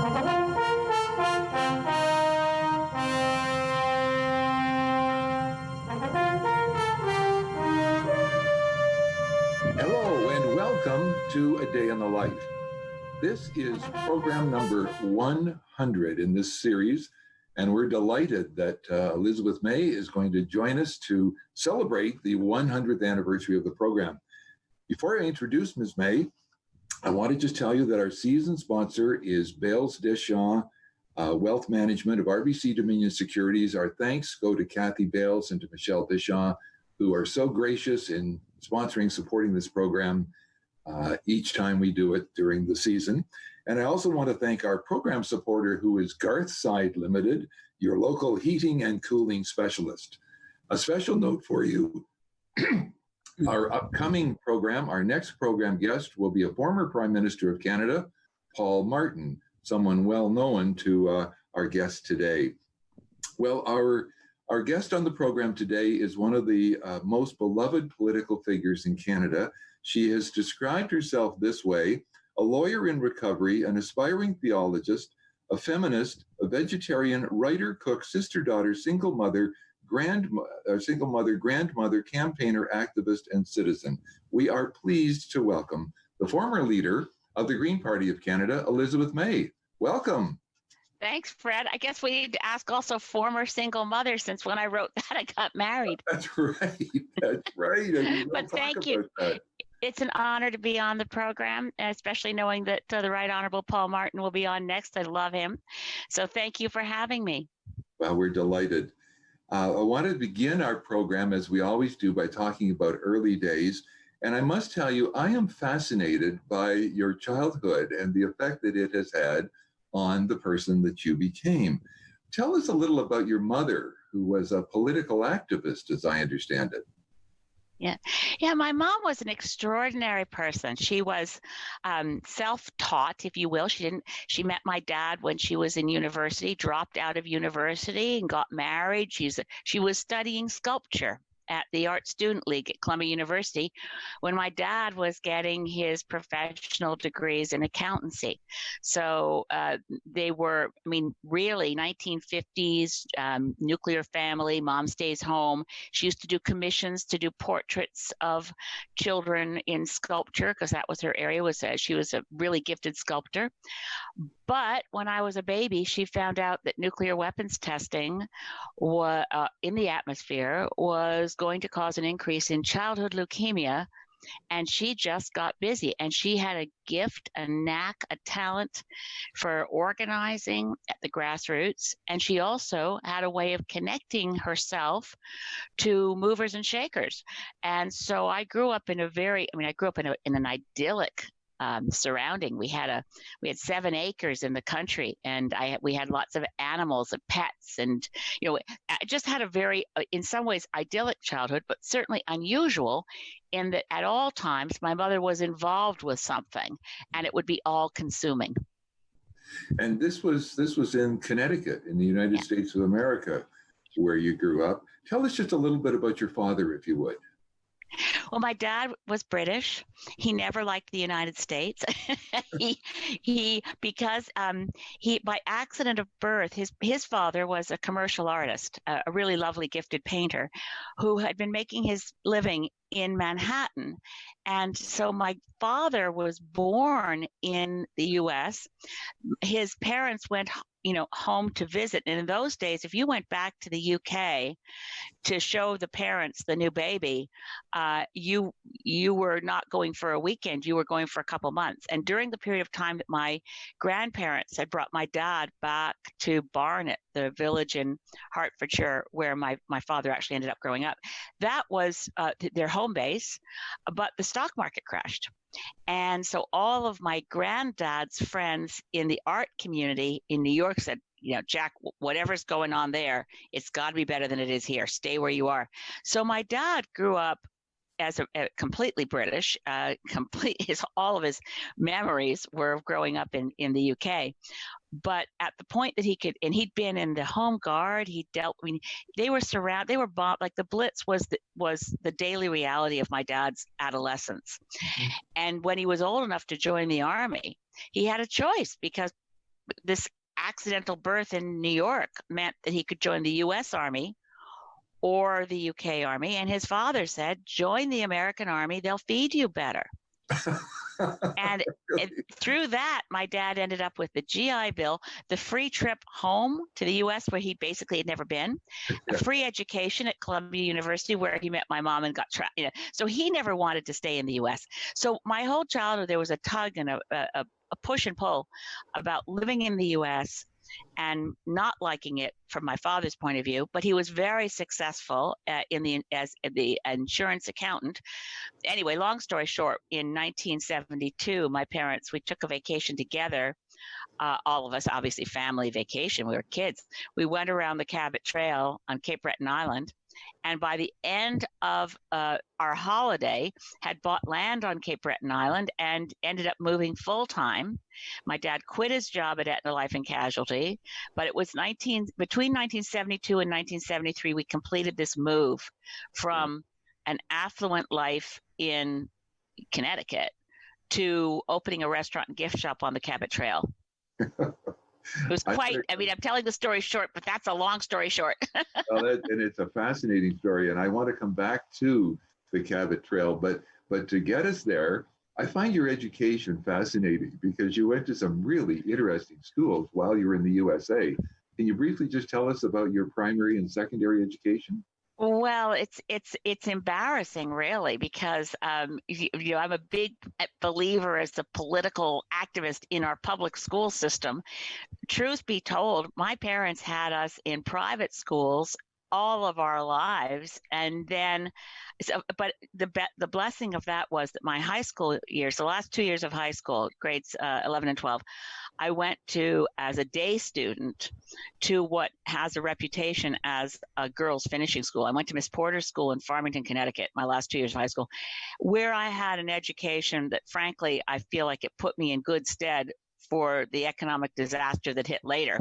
Hello and welcome to A Day in the Life. This is program number 100 in this series, and we're delighted that Elizabeth May is going to join us to celebrate the 100th anniversary of the program. Before I introduce Ms. May, I want to just tell you that our season sponsor is Bales Deschamps Wealth Management of RBC Dominion Securities. Our thanks go to Kathy Bales and to Michelle Deschamps, who are so gracious in sponsoring, supporting this program each time we do it during the season. And I also want to thank our program supporter, who is Garthside Limited, your local heating and cooling specialist. A special note for you, our upcoming program, our next program guest will be a former Prime Minister of Canada, Paul Martin, someone well known to our guest today. Well, our guest on the program today is one of the most beloved political figures in Canada. She has described herself this way: a lawyer in recovery, an aspiring theologist, a feminist, a vegetarian, writer, cook, sister-daughter, single mother, grandmother, campaigner, activist, and citizen. We are pleased to welcome the former leader of the Green Party of Canada, Elizabeth May. Welcome. Thanks, Fred. I guess we need to ask also former single mother, since when I wrote that, I got married. That's right. That's right. But thank you. It's an honor to be on the program, especially knowing that the Right Honorable Paul Martin will be on next. I love him. So thank you for having me. Well, we're delighted. I want to begin our program, as we always do, by talking about early days. And I must tell you, I am fascinated by your childhood and the effect that it has had on the person that you became. Tell us a little about your mother, who was a political activist, as I understand it. Yeah. My mom was an extraordinary person. She was self-taught, if you will. She met my dad when she was in university, dropped out of university and got married. She was studying sculpture at the Art Student League at Columbia University when my dad was getting his professional degrees in accountancy. So they were, really 1950s, nuclear family, mom stays home. She used to do commissions to do portraits of children in sculpture, because that was her area. She was a really gifted sculptor. But when I was a baby, she found out that nuclear weapons testing in the atmosphere was going to cause an increase in childhood leukemia. And she just got busy. And she had a gift, a knack, a talent for organizing at the grassroots. And she also had a way of connecting herself to movers and shakers. And so I grew up in an idyllic surrounding. We had 7 acres in the country, and we had lots of animals and pets, and I just had a very, in some ways, idyllic childhood, but certainly unusual in that at all times my mother was involved with something, and it would be all-consuming. And this was in Connecticut, in the United States of America, where you grew up. Tell us just a little bit about your father, if you would. Well, my dad was British. He never liked the United States. Because by accident of birth, his father was a commercial artist, a really lovely, gifted painter, who had been making his living in Manhattan. And so my father was born in the U.S. His parents went home to visit. And in those days, if you went back to the UK to show the parents the new baby, you were not going for a weekend, you were going for a couple months. And during the period of time that my grandparents had brought my dad back to Barnet, the village in Hertfordshire, where my father actually ended up growing up, that was their home base, but the stock market crashed. And so all of my granddad's friends in the art community in New York said, Jack, whatever's going on there, it's got to be better than it is here. Stay where you are. So my dad grew up as a completely British, all of his memories were of growing up in the UK. But at the point that he'd been in the Home Guard, they were surrounded, they were bombed, like the Blitz was the daily reality of my dad's adolescence. Mm-hmm. And when he was old enough to join the Army, he had a choice, because this accidental birth in New York meant that he could join the U.S. Army or the UK Army. And his father said, join the American Army, they'll feed you better. And through that, my dad ended up with the GI Bill, the free trip home to the U.S., where he basically had never been, a free education at Columbia University, where he met my mom and got trapped. So he never wanted to stay in the U.S. So my whole childhood, there was a tug and a push and pull about living in the U.S. and not liking it from my father's point of view. But he was very successful as the insurance accountant. Anyway, long story short, in 1972, my parents, we took a vacation together, all of us, obviously family vacation, we were kids. We went around the Cabot Trail on Cape Breton Island, and by the end of our holiday, had bought land on Cape Breton Island and ended up moving full-time. My dad quit his job at Aetna Life and Casualty, but it was between 1972 and 1973, we completed this move from an affluent life in Connecticut to opening a restaurant and gift shop on the Cabot Trail. It was quite, I mean, I'm telling the story short, but that's a long story short. And it's a fascinating story. And I want to come back to the Cabot Trail, but to get us there, I find your education fascinating because you went to some really interesting schools while you were in the USA. Can you briefly just tell us about your primary and secondary education? Well, it's embarrassing, really, because I'm a big believer as a political activist in our public school system. Truth be told, my parents had us in private schools all of our lives, and then, but the blessing of that was that my high school years, the last 2 years of high school, grades 11 and 12, I went to as a day student to what has a reputation as a girls' finishing school. I went to Miss Porter's School in Farmington, Connecticut, my last 2 years of high school, where I had an education that, frankly, I feel like it put me in good stead for the economic disaster that hit later,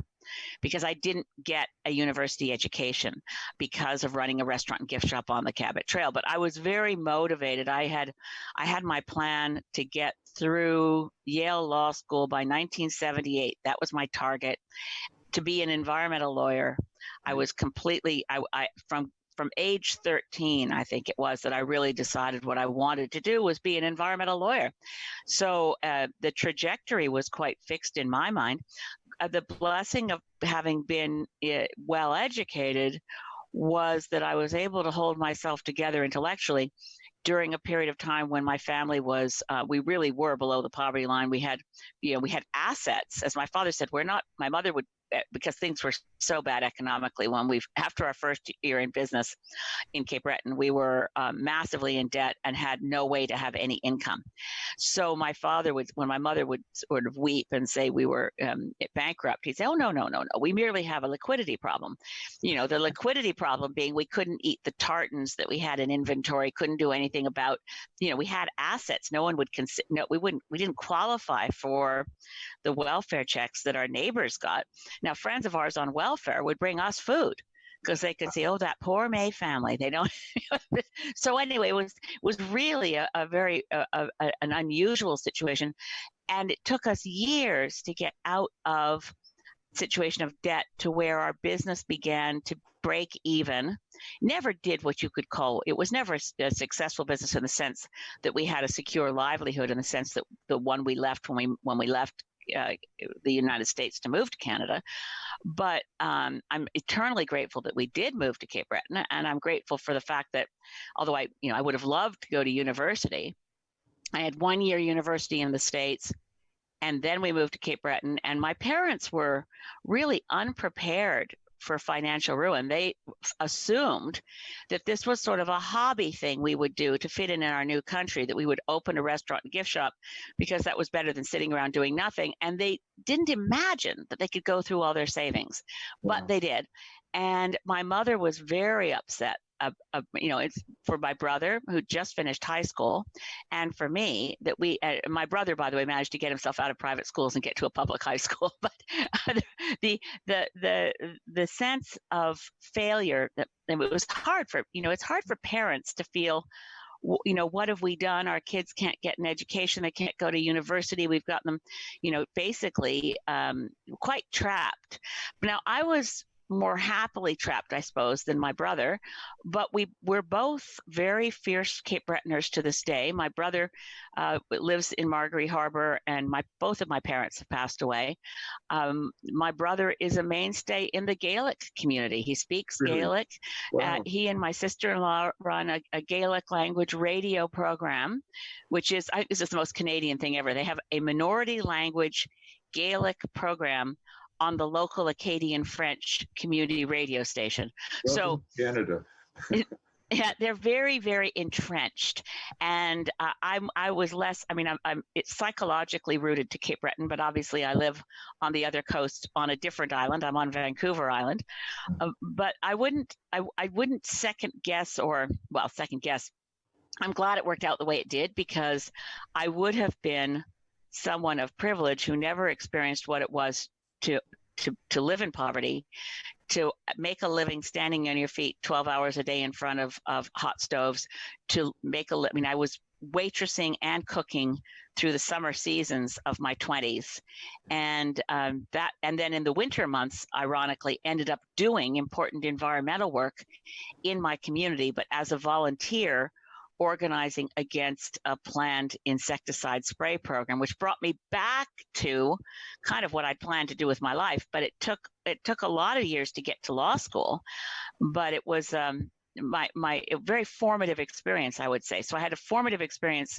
because I didn't get a university education because of running a restaurant and gift shop on the Cabot Trail. But I was very motivated. I had my plan to get through Yale Law School by 1978. That was my target, to be an environmental lawyer. I was completely, from age 13, I think it was, that I really decided what I wanted to do was be an environmental lawyer. So the trajectory was quite fixed in my mind. The blessing of having been well educated was that I was able to hold myself together intellectually during a period of time when my family was, we really were below the poverty line. We had assets. As my father said, my mother would, because things were so bad economically after our first year in business in Cape Breton, we were massively in debt and had no way to have any income. So my father when my mother would sort of weep and say we were bankrupt, he'd say, oh, no, we merely have a liquidity problem. The liquidity problem being we couldn't eat the tartans that we had in inventory, couldn't do anything about, we had assets. No one would consider, we didn't qualify for the welfare checks that our neighbors got. Now, friends of ours on welfare would bring us food because they could see, oh, that poor May family, they don't. So anyway, it was really a very an unusual situation. And it took us years to get out of situation of debt to where our business began to break even. Never did what you could call, it was never a successful business in the sense that we had a secure livelihood, in the sense that the one we left when we left the United States to move to Canada. But I'm eternally grateful that we did move to Cape Breton, and I'm grateful for the fact that, although I would have loved to go to university, I had 1 year university in the States, and then we moved to Cape Breton, and my parents were really unprepared for financial ruin. They assumed that this was sort of a hobby thing we would do to fit in our new country, that we would open a restaurant and gift shop because that was better than sitting around doing nothing. And they didn't imagine that they could go through all their savings, but they did. And my mother was very upset. It's for my brother who just finished high school, and for me that my brother, by the way, managed to get himself out of private schools and get to a public high school. But the sense of failure, that it was hard for it's hard for parents to feel what have we done? Our kids can't get an education. They can't go to university. We've got them, basically quite trapped. Now, I was more happily trapped, I suppose, than my brother, but we're both very fierce Cape Bretoners to this day. My brother lives in Margaree Harbour, and both of my parents have passed away. My brother is a mainstay in the Gaelic community. He speaks Really? Gaelic. Wow. He and my sister-in-law run a Gaelic language radio program, which is this is the most Canadian thing ever. They have a minority language Gaelic program on the local Acadian French community radio station. Welcome to Canada. Yeah, they're very, very entrenched, and I was less. I mean, it's psychologically rooted to Cape Breton, but obviously I live on the other coast on a different island. I'm on Vancouver Island, but I wouldn't second guess. I'm glad it worked out the way it did, because I would have been someone of privilege who never experienced what it was to live in poverty, to make a living standing on your feet 12 hours a day in front of hot stoves, to make a living. I was waitressing and cooking through the summer seasons of my 20s. And then in the winter months, ironically, ended up doing important environmental work in my community, but as a volunteer, organizing against a planned insecticide spray program, which brought me back to kind of what I'd planned to do with my life. But it took a lot of years to get to law school, but it was my very formative experience, I would say. So I had a formative experience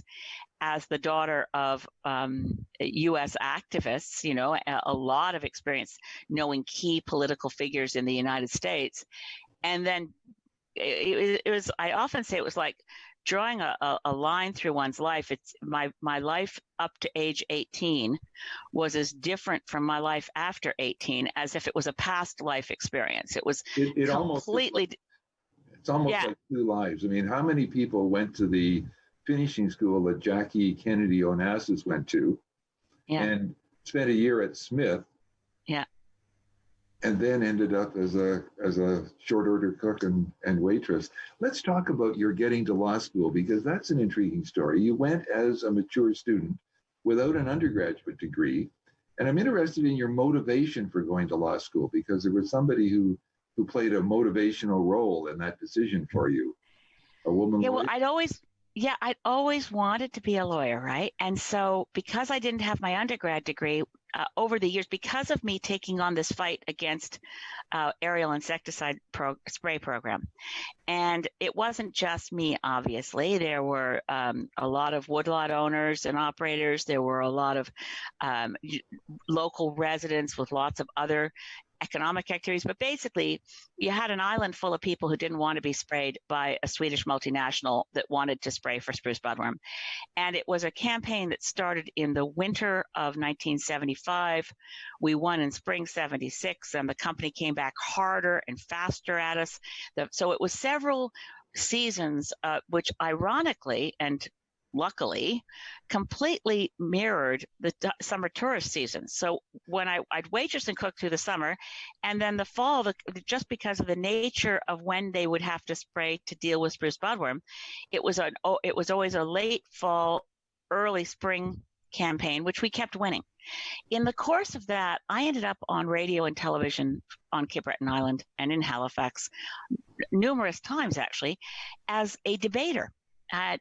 as the daughter of U.S. activists, a lot of experience knowing key political figures in the United States. And then it was, I often say it was like drawing a line through one's life. It's my life up to age 18 was as different from my life after 18 as if it was a past life experience. It was completely. It's almost like two lives. I mean, how many people went to the finishing school that Jackie Kennedy Onassis went to, and spent a year at Smith, and then ended up as a short order cook and waitress. Let's talk about your getting to law school, because that's an intriguing story. You went as a mature student without an undergraduate degree, and I'm interested in your motivation for going to law school, because there was somebody who played a motivational role in that decision for you, a woman. Yeah, well, I'd always wanted to be a lawyer, right? And so because I didn't have my undergrad degree, over the years, because of me taking on this fight against aerial insecticide spray program, and it wasn't just me, obviously. There were a lot of woodlot owners and operators. There were a lot of local residents with lots of other economic activities, but basically you had an island full of people who didn't want to be sprayed by a Swedish multinational that wanted to spray for spruce budworm. And it was a campaign that started in the winter of 1975. We won in spring 76, and the company came back harder and faster at us. So it was several seasons, which ironically and luckily completely mirrored the summer tourist season. So when I'd waitress and cook through the summer, and then the fall, just because of the nature of when they would have to spray to deal with spruce budworm, it was always a late fall, early spring campaign, which we kept winning. In the course of that, I ended up on radio and television on Cape Breton Island and in Halifax numerous times, actually, as a debater.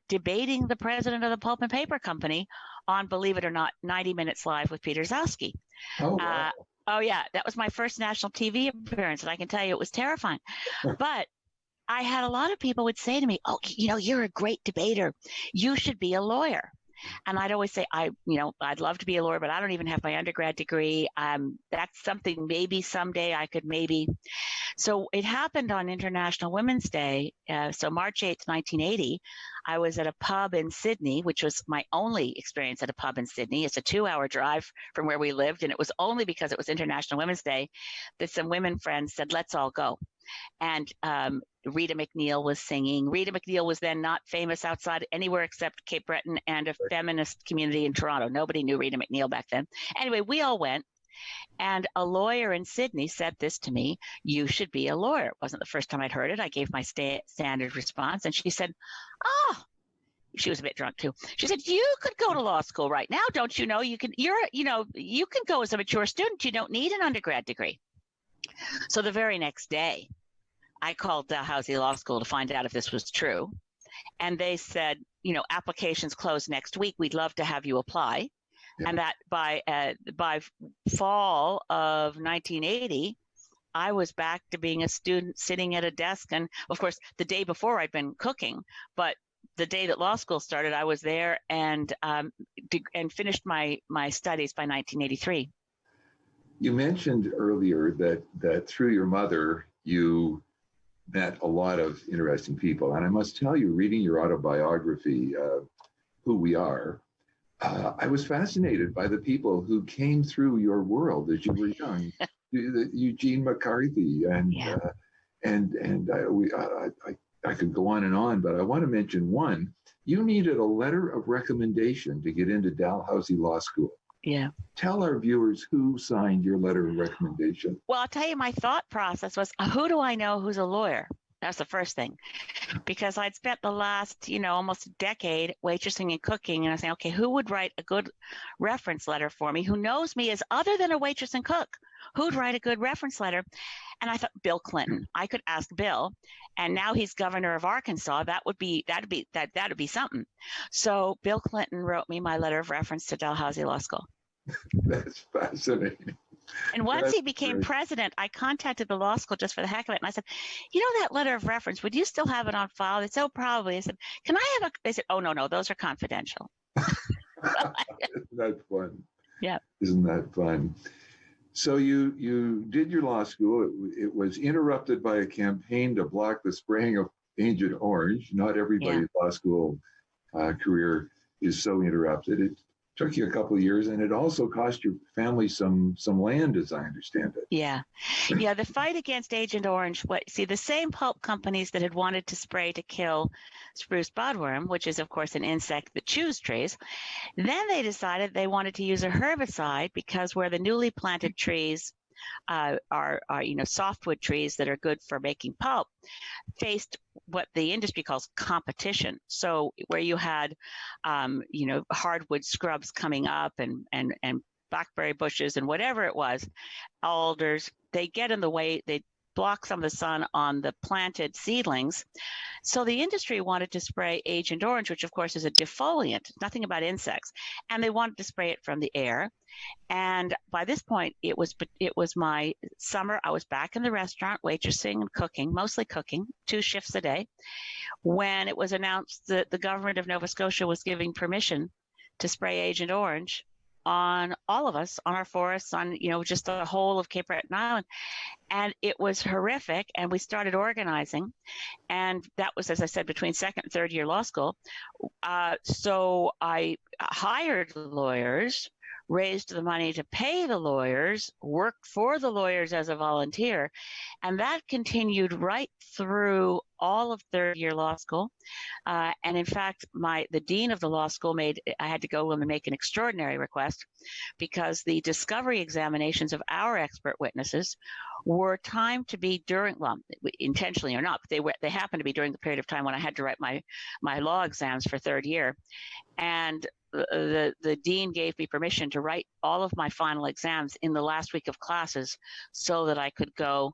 Debating the president of the Pulp and Paper Company on, believe it or not, 90 Minutes Live with Peter Zowski. Oh, wow. That was my first national TV appearance, and I can tell you it was terrifying. But I had a lot of people would say to me, "Oh, you're a great debater. You should be a lawyer." And I'd always say, I'd love to be a lawyer, but I don't even have my undergrad degree. That's something maybe someday I could maybe. So it happened on International Women's Day. So March 8th, 1980, I was at a pub in Sidney, which was my only experience at a pub in Sidney. It's a 2-hour drive from where we lived. And it was only because it was International Women's Day that some women friends said, let's all go. And Rita McNeil was singing. Rita McNeil was then not famous outside anywhere except Cape Breton and a feminist community in Toronto. Nobody knew Rita McNeil back then. Anyway, we all went. And a lawyer in Sidney said this to me: "You should be a lawyer." It wasn't the first time I'd heard it. I gave my standard response. And she said, "Oh, she was a bit drunk too. She said, "You could go to law school right now, don't you know? You can go as a mature student. You don't need an undergrad degree." So the very next day, I called Dalhousie Law School to find out if this was true. And they said, applications close next week. We'd love to have you apply. Yeah. And that by fall of 1980, I was back to being a student sitting at a desk. And of course, the day before I'd been cooking, but the day that law school started, I was there and finished my studies by 1983. You mentioned earlier that through your mother, you met a lot of interesting people. And I must tell you, reading your autobiography, Who We Are, I was fascinated by the people who came through your world as you were young. Eugene McCarthy I could go on, but I want to mention one. You needed a letter of recommendation to get into Dalhousie Law School. Yeah. Tell our viewers who signed your letter of recommendation. Well, I'll tell you, my thought process was, who do I know who's a lawyer? That's the first thing, because I'd spent the last, almost a decade waitressing and cooking. And I was saying, okay, who would write a good reference letter for me? Who knows me as other than a waitress and cook? Who'd write a good reference letter? And I thought Bill Clinton. I could ask Bill, and now he's governor of Arkansas. That'd be something. So Bill Clinton wrote me my letter of reference to Dalhousie Law School. That's fascinating. And once he became president, I contacted the law school just for the heck of it. And I said, that letter of reference, would you still have it on file? They said, oh, probably. I said, can I have they said, oh, no, those are confidential. Isn't that fun? Yeah. Isn't that fun? So you did your law school. It was interrupted by a campaign to block the spraying of Agent Orange. Not everybody's law school career is so interrupted. It took you a couple of years, and it also cost your family some land, as I understand it. Yeah. The fight against Agent Orange. The same pulp companies that had wanted to spray to kill spruce budworm, which is of course an insect that chews trees, then they decided they wanted to use a herbicide because where the newly planted trees are softwood trees that are good for making pulp, faced what the industry calls competition. So where you had, hardwood scrubs coming up and blackberry bushes and whatever it was, alders, they get in the way, they block some of the sun on the planted seedlings. So the industry wanted to spray Agent Orange, which of course is a defoliant, nothing about insects, and they wanted to spray it from the air. And by this point, it was my summer. I was back in the restaurant, waitressing and cooking, mostly cooking, 2 shifts a day, when it was announced that the government of Nova Scotia was giving permission to spray Agent Orange on all of us, on our forests, on, just the whole of Cape Breton Island. And it was horrific. And we started organizing. And that was, as I said, between second and third year law school. So I hired lawyers, raised the money to pay the lawyers, worked for the lawyers as a volunteer. And that continued right through all of third year law school. And in fact, the dean of the law school I had to go and make an extraordinary request because the discovery examinations of our expert witnesses were timed to be during, well, intentionally or not, but they happened to be during the period of time when I had to write my law exams for third year. And the dean gave me permission to write all of my final exams in the last week of classes so that I could go.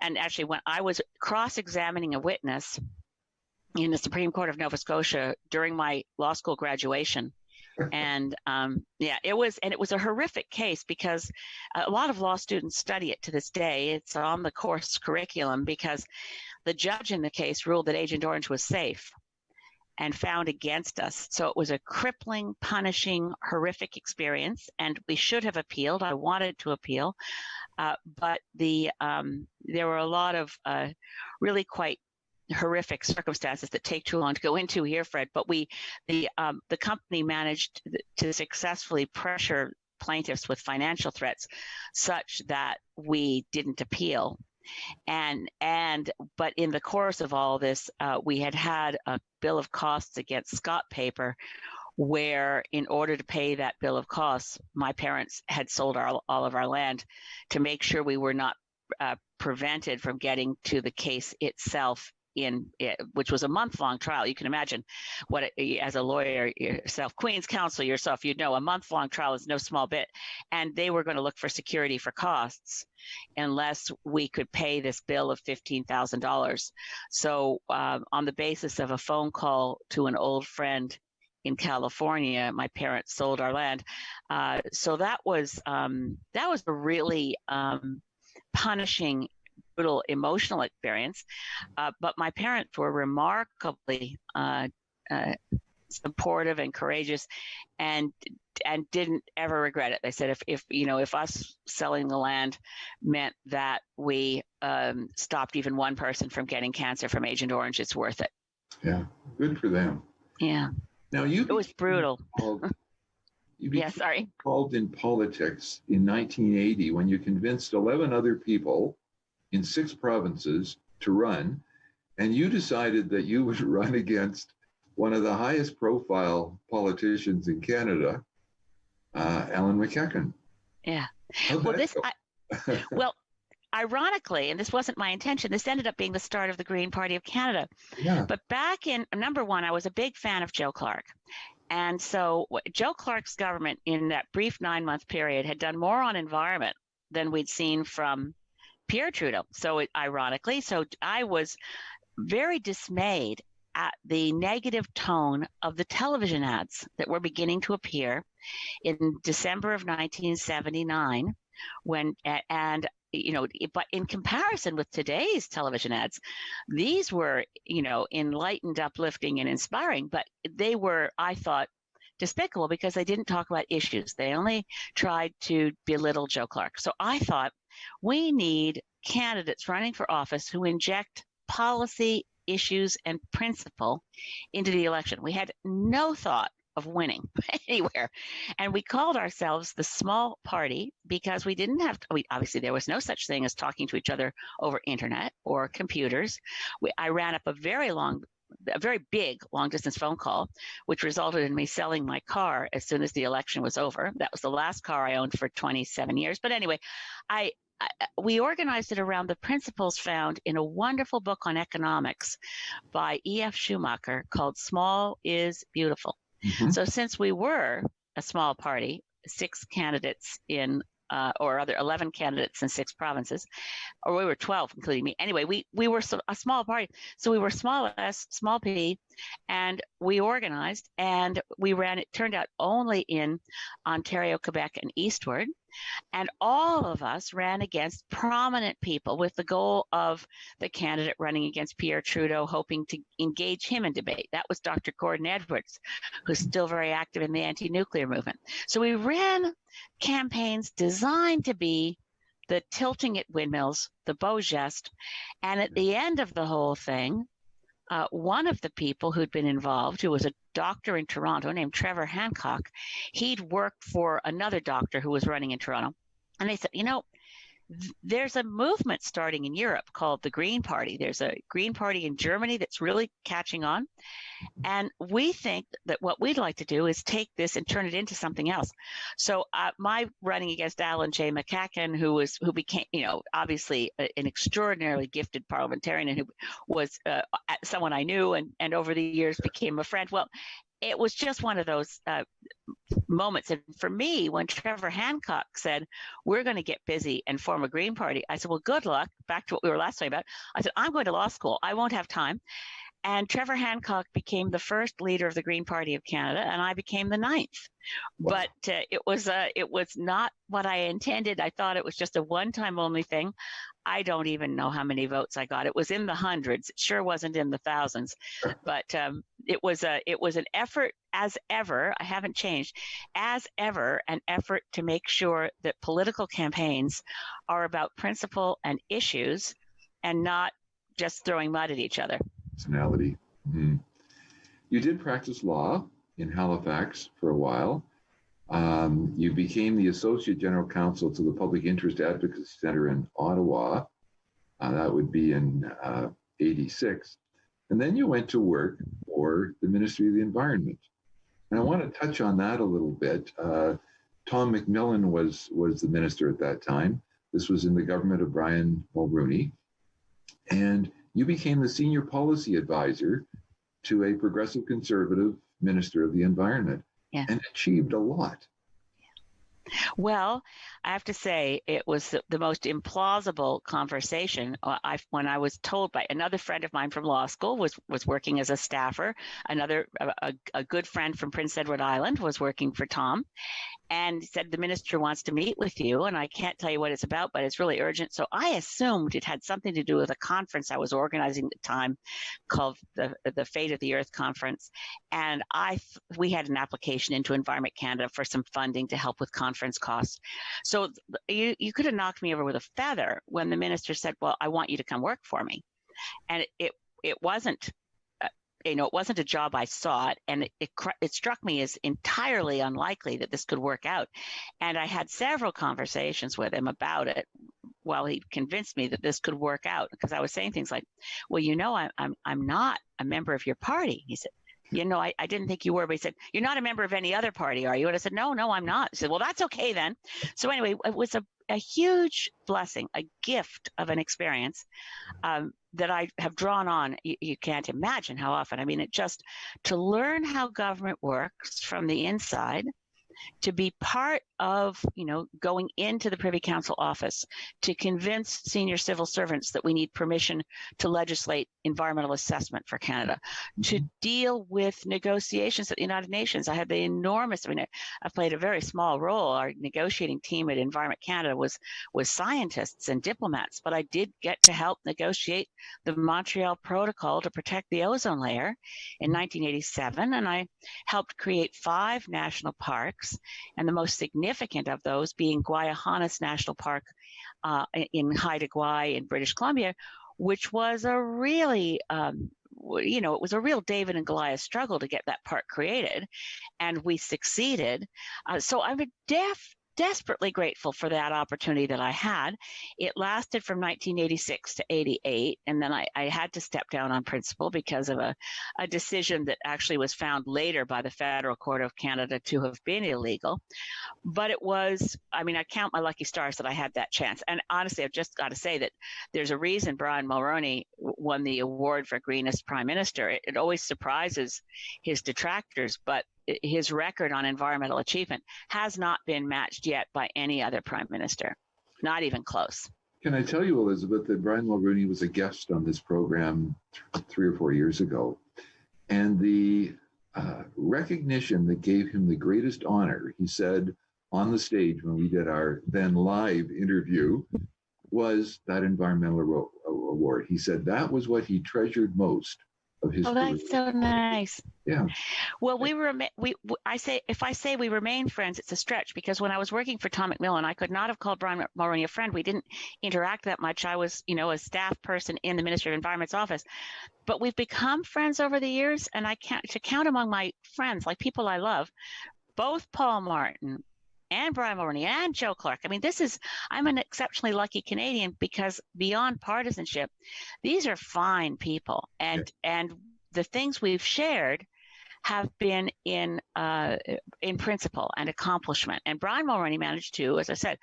And actually, when I was cross-examining a witness in the Supreme Court of Nova Scotia during my law school graduation, and it was a horrific case because a lot of law students study it to this day. It's on the course curriculum because the judge in the case ruled that Agent Orange was safe and found against us. So it was a crippling, punishing, horrific experience, and we should have appealed. I wanted to appeal, but there were a lot of really quite horrific circumstances that take too long to go into here, Fred. But the company managed to successfully pressure plaintiffs with financial threats such that we didn't appeal. But in the course of all this, we had a bill of costs against Scott Paper, where in order to pay that bill of costs, my parents had sold all of our land to make sure we were not prevented from getting to the case itself which was a month-long trial. You can imagine as a lawyer yourself, Queen's Counsel yourself, you'd know a month-long trial is no small bit. And they were going to look for security for costs unless we could pay this bill of $15,000. So on the basis of a phone call to an old friend in California, my parents sold our land. So that was a really punishing, brutal, emotional experience. But my parents were remarkably supportive and courageous, and didn't ever regret it. They said if us selling the land meant that we stopped even one person from getting cancer from Agent Orange, it's worth it. Yeah, good for them. Yeah. Now it was brutal. You became involved in politics in 1980 when you convinced 11 other people in 6 provinces to run, and you decided that you would run against one of the highest profile politicians in Canada, Alan McEachern. Yeah. Well, ironically, and this wasn't my intention, this ended up being the start of the Green Party of Canada. Yeah. But back in, number one, I was a big fan of Joe Clark. And so Joe Clark's government in that brief 9-month period had done more on environment than we'd seen from Pierre Trudeau. So ironically, I was very dismayed at the negative tone of the television ads that were beginning to appear in December of 1979 but in comparison with today's television ads, these were, enlightened, uplifting, and inspiring, but they were, I thought, despicable because they didn't talk about issues. They only tried to belittle Joe Clark. So I thought we need candidates running for office who inject policy, issues, and principle into the election. We had no thought of winning anywhere. And we called ourselves the small party because we didn't have, obviously there was no such thing as talking to each other over internet or computers. I ran up a very big long distance phone call, which resulted in me selling my car as soon as the election was over. That was the last car I owned for 27 years. But anyway, we organized it around the principles found in a wonderful book on economics by E.F. Schumacher called Small is Beautiful. Mm-hmm. So since we were a small party, 6 candidates in or other 11 candidates in 6 provinces, or we were 12, including me. Anyway, we were a small party. So we were small S, small P, and we organized and we ran, it turned out only in Ontario, Quebec, and eastward. And all of us ran against prominent people with the goal of the candidate running against Pierre Trudeau, hoping to engage him in debate. That was Dr. Gordon Edwards, who's still very active in the anti-nuclear movement. So we ran campaigns designed to be the tilting at windmills, the beau geste. And at the end of the whole thing, one of the people who'd been involved, who was a doctor in Toronto named Trevor Hancock, he'd worked for another doctor who was running in Toronto. And they said, there's a movement starting in Europe called the Green Party. There's a Green Party in Germany that's really catching on. And we think that what we'd like to do is take this and turn it into something else. So my running against Alan J. McEachern, who became, obviously an extraordinarily gifted parliamentarian and who was someone I knew and over the years became a friend. Well, it was just one of those moments. And for me, when Trevor Hancock said, we're going to get busy and form a Green Party, I said, well, good luck. Back to what we were last talking about. I said, I'm going to law school. I won't have time. And Trevor Hancock became the first leader of the Green Party of Canada, and I became the 9th. Wow. But it was not what I intended. I thought it was just a one-time only thing. I don't even know how many votes I got. It was in the hundreds. It sure wasn't in the thousands. But it was an effort, as ever. I haven't changed. As ever, an effort to make sure that political campaigns are about principle and issues, and not just throwing mud at each other. Personality. Mm-hmm. You did practice law in Halifax for a while. You became the Associate General Counsel to the Public Interest Advocacy Center in Ottawa. That would be in 86. And then you went to work for the Ministry of the Environment. And I want to touch on that a little bit. Tom McMillan was the minister at that time. This was in the government of Brian Mulroney. And you became the senior policy advisor to a progressive conservative minister of the environment, Yeah. and achieved a lot. Well, I have to say it was the most implausible conversation. When I was told by another friend of mine from law school was working as a staffer, a good friend from Prince Edward Island was working for Tom, and said the minister wants to meet with you, and I can't tell you what it's about, but it's really urgent. So I assumed it had something to do with a conference I was organizing at the time called the Fate of the Earth Conference, and we had an application into Environment Canada for some funding to help with conference costs. So you could have knocked me over with a feather when the minister said, "Well, I want you to come work for me," and it wasn't. It wasn't a job I sought, and it struck me as entirely unlikely that this could work out. And I had several conversations with him about it while he convinced me that this could work out, because I was saying things like, "Well, I'm not a member of your party." He said, I didn't think you were, but he said, "You're not a member of any other party, are you?" And I said, No, I'm not. He said, "Well, that's okay then." So anyway, it was a huge blessing, a gift of an experience that I have drawn on. You can't imagine how often. I mean, to learn how government works from the inside, to be part of, going into the Privy Council office to convince senior civil servants that we need permission to legislate environmental assessment for Canada, to deal with negotiations at the United Nations. I played a very small role. Our negotiating team at Environment Canada was scientists and diplomats, but I did get to help negotiate the Montreal Protocol to protect the ozone layer in 1987, and I helped create 5 national parks, and the most significant of those being Guayahanas National Park in Haida Gwaii in British Columbia, which was a really, it was a real David and Goliath struggle to get that park created, and we succeeded. So I'm desperately grateful for that opportunity that I had. It lasted from 1986 to 88, and then I had to step down on principle because of a decision that actually was found later by the Federal Court of Canada to have been illegal. But it was, I count my lucky stars that I had that chance. And honestly, I've just got to say that there's a reason Brian Mulroney won the award for Greenest Prime Minister. It always surprises his detractors, but his record on environmental achievement has not been matched yet by any other prime minister, not even close. Can I tell you, Elizabeth, that Brian Mulroney was a guest on this program 3 or 4 years ago, and the recognition that gave him the greatest honor, he said on the stage when we did our then live interview, was that environmental award. He said that was what he treasured most of his career. That's so nice. Yeah. Well, if I say we remain friends, it's a stretch, because when I was working for Tom McMillan, I could not have called Brian Mulroney a friend. We didn't interact that much. I was, a staff person in the Ministry of Environment's office, but we've become friends over the years. And to count among my friends, like people I love, both Paul Martin and Brian Mulroney and Joe Clark. I'm an exceptionally lucky Canadian, because beyond partisanship, these are fine people, and the things we've shared have been in principle and accomplishment. And Brian Mulroney managed to, as I said,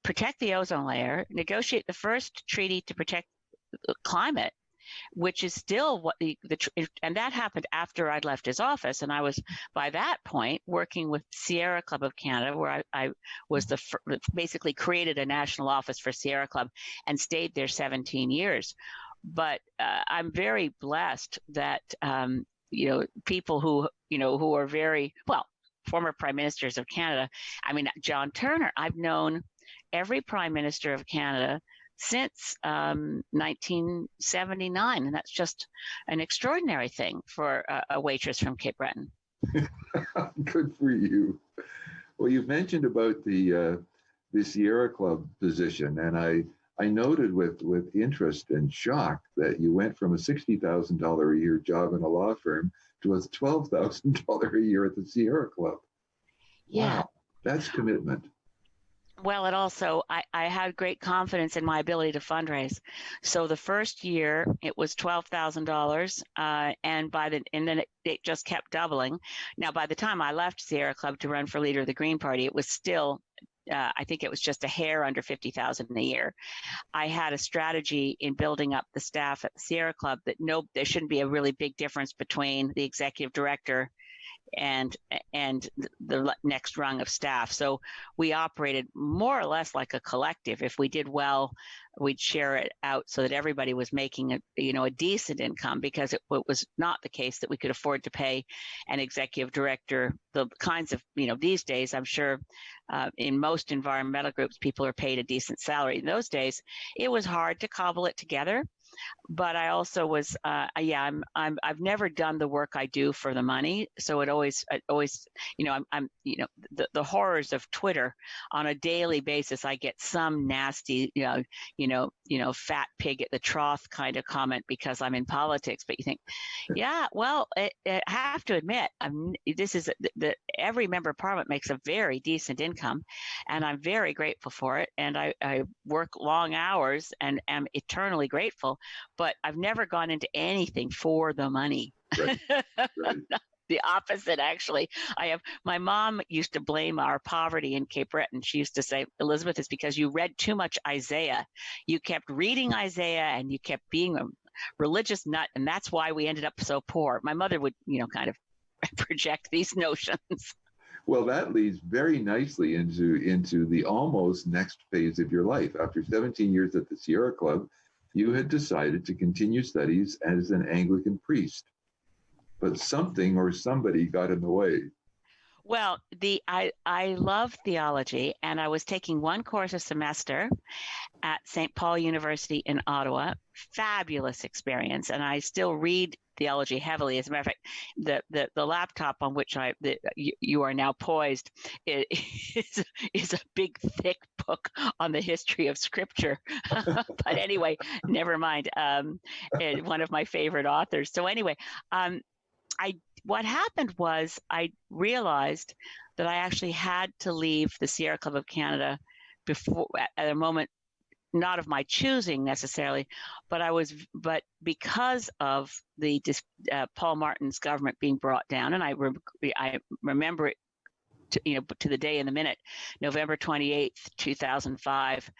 protect the ozone layer, negotiate the first treaty to protect climate, which is still and that happened after I'd left his office. And I was, by that point, working with Sierra Club of Canada, where I was basically created a national office for Sierra Club and stayed there 17 years. But I'm very blessed that, people who are very, former prime ministers of Canada. John Turner, I've known every prime minister of Canada since 1979, and that's just an extraordinary thing for a waitress from Cape Breton. Good for you. Well, you've mentioned about the Sierra Club position, and I noted with interest and shock that you went from a $60,000 a year job in a law firm to a $12,000 a year at the Sierra Club. Yeah. Wow, that's commitment. Well, it also, I had great confidence in my ability to fundraise. So the first year it was $12,000, and then it just kept doubling. Now, by the time I left Sierra Club to run for leader of the Green Party, it was still I think it was just a hair under 50,000 a year. I had a strategy in building up the staff at the Sierra Club that there shouldn't be a really big difference between the executive director and the next rung of staff. So we operated more or less like a collective. If we did well, we'd share it out so that everybody was making a decent income, because it was not the case that we could afford to pay an executive director the kinds of, these days, I'm sure in most environmental groups, people are paid a decent salary. In those days, it was hard to cobble it together. But I also was, I've never done the work I do for the money. So it always, I'm the horrors of Twitter on a daily basis. I get some nasty, fat pig at the trough kind of comment because I'm in politics. But you think, yeah, well, I have to admit, every member of parliament makes a very decent income, and I'm very grateful for it. And I work long hours and am eternally grateful. But I've never gone into anything for the money. Right. Right. The opposite, actually. My mom used to blame our poverty in Cape Breton. She used to say, Elizabeth, it's because you read too much Isaiah. You kept reading Isaiah and you kept being a religious nut, and that's why we ended up so poor. My mother would, kind of project these notions. Well, that leads very nicely into the almost next phase of your life. After 17 years at the Sierra Club, you had decided to continue studies as an Anglican priest, but something or somebody got in the way. Well, I love theology, and I was taking one course a semester at St. Paul University in Ottawa. Fabulous experience, and I still read theology heavily. As a matter of fact, the laptop on which you are now poised is a big, thick book on the history of Scripture. But anyway, never mind. One of my favorite authors. So anyway, what happened was I realized that I actually had to leave the Sierra Club of Canada at a moment not of my choosing necessarily, but because of the Paul Martin's government being brought down, and I remember it to the day and the minute, November 28th, 2005,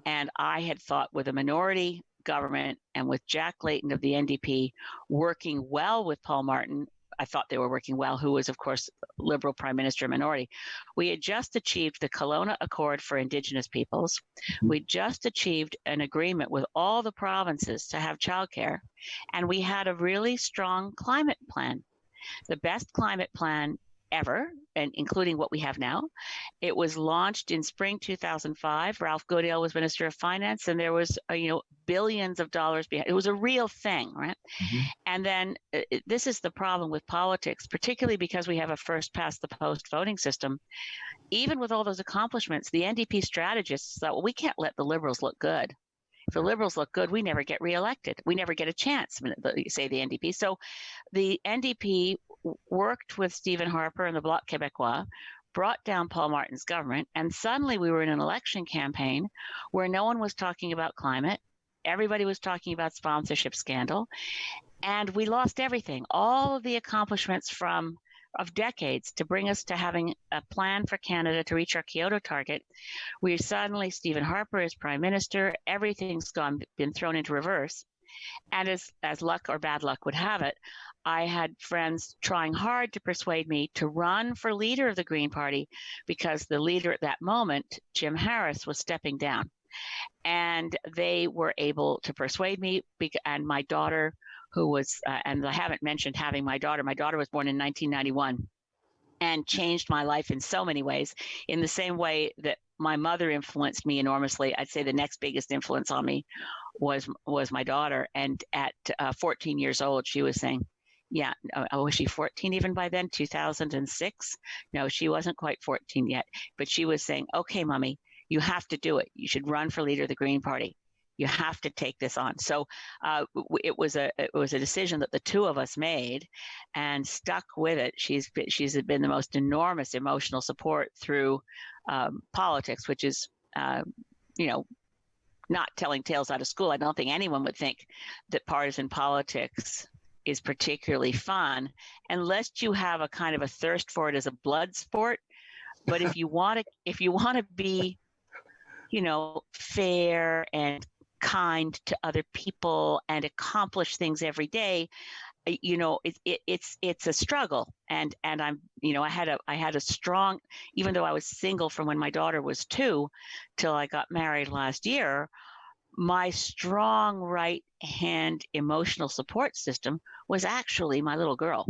and I had thought with a minority government and with Jack Layton of the NDP working well with Paul Martin, I thought they were working well, who was, of course, Liberal Prime Minister minority. We had just achieved the Kelowna Accord for Indigenous peoples. We just achieved an agreement with all the provinces to have childcare. And we had a really strong climate plan, the best climate plan ever, and including what we have now. It was launched in spring 2005. Ralph Goodale was Minister of Finance, and there was billions of dollars behind. It was a real thing, right? Mm-hmm. And then this is the problem with politics, particularly because we have a first past the post voting system. Even with all those accomplishments, the NDP strategists thought, well, we can't let the Liberals look good. If the Liberals look good, we never get reelected. We never get a chance, say the NDP. So the NDP worked with Stephen Harper and the Bloc Québécois, brought down Paul Martin's government, and suddenly we were in an election campaign where no one was talking about climate. Everybody was talking about sponsorship scandal, and we lost everything. All of the accomplishments of decades to bring us to having a plan for Canada to reach our Kyoto target. We suddenly, Stephen Harper is Prime Minister, everything's been thrown into reverse. And as luck or bad luck would have it, I had friends trying hard to persuade me to run for leader of the Green Party because the leader at that moment, Jim Harris, was stepping down. And they were able to persuade me, and my daughter, who was, and I haven't mentioned having my daughter. My daughter was born in 1991 and changed my life in so many ways. In the same way that my mother influenced me enormously, I'd say the next biggest influence on me was my daughter. And at 14 years old, she was saying, was she 14 even by then, 2006? No, she wasn't quite 14 yet. But she was saying, okay, Mommy, you have to do it. You should run for leader of the Green Party. You have to take this on. So it was a decision that the two of us made, and stuck with it. She's been the most enormous emotional support through politics, which is not telling tales out of school. I don't think anyone would think that partisan politics is particularly fun unless you have a kind of a thirst for it as a blood sport. But if you want to be, fair and kind to other people and accomplish things every day, it's a struggle. And I'm, I had a strong, even though I was single from when my daughter was 2 till I got married last year, my strong right hand emotional support system was actually my little girl.